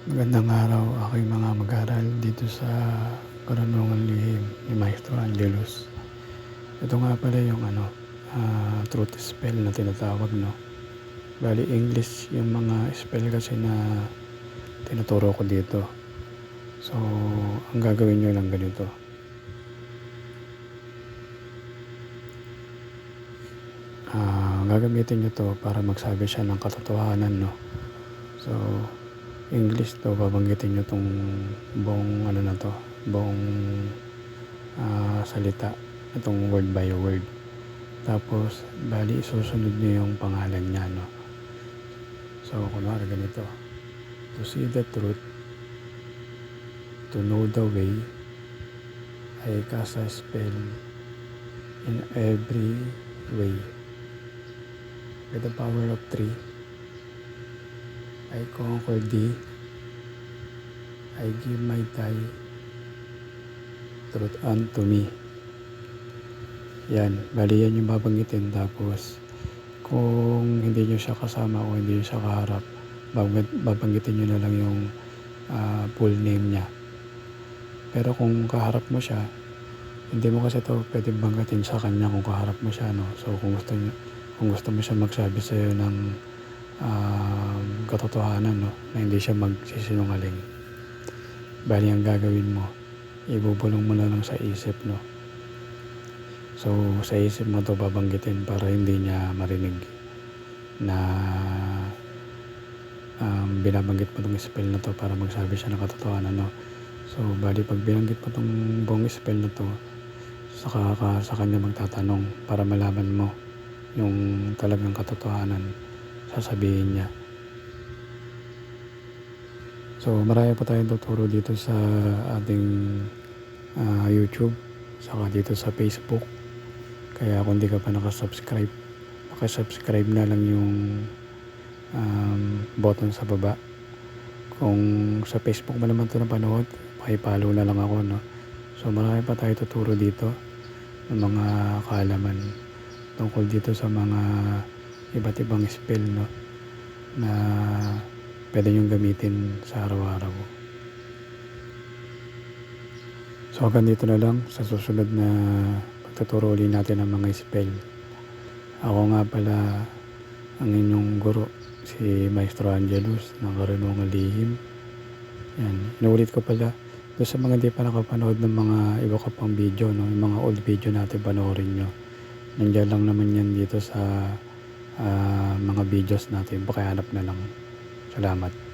Magandang araw aking mga mag-aaral dito sa Karunungan Lihim ni Maestro Angelus. Ito nga pala yung truth spell na tinatawag, no? Bali English yung mga spell kasi na tinuturo ko dito. So, ang gagawin nyo lang ganito. Gagamitin nyo to para magsabi siya ng katotohanan, no? So, English to, babanggitin nyo tong buong buong salita, itong word by word. Tapos, bali isusunod nyo yung pangalan niya, no? So, kunwari ganito. To see the truth, to know the way, I cast a spell in every way. With the power of 3, I conquer thee, I give my thy truth unto me. Yan, bali yan yung babanggitin. Tapos, kung hindi nyo siya kasama o hindi nyo siya kaharap, babanggitin nyo na lang yung full name niya. Pero kung kaharap mo siya, hindi mo kasi ito pwede banggatin sa kanya kung kaharap mo siya, no? So, kung gusto mo siya magsabi sa'yo ng katotohanan, no? Na hindi siya magsisinungaling. Bali ang gagawin mo, ibubulong mo na lang sa isip, no? So, sa isip mo to babanggitin para hindi niya marinig na binabanggit mo tong spell na to para magsabi siya ng katotohanan, no? So, bali pag binanggit mo tong buong spell na to, sa kanya magtatanong para malaman mo yung talagang katotohanan sasabihin niya. So, marami pa tayong tuturo dito sa ating YouTube, saka dito sa Facebook. Kaya kung di ka pa nakasubscribe, pakisubscribe na lang yung button sa baba. Kung sa Facebook mo naman ito napanood, pakipollow na lang ako, no? So, marami pa tayo tuturo dito ng mga kaalaman tungkol dito sa mga iba't ibang spell, no? Na pwede nyong gamitin sa araw-araw. So, hanggang dito na lang sa susunod na pagtuturo ulit natin ng mga spell. Ako nga pala ang inyong guro, si Maestro Angelus ng Karunungan Lihim. Yan, inuulit ko pala, doon sa mga hindi pa nakapanood ng mga iba ka pang video, no? Yung mga old video natin, panoorin nyo. Nandiyan lang naman yan dito sa mga videos natin, pakihanap na lang. Salamat.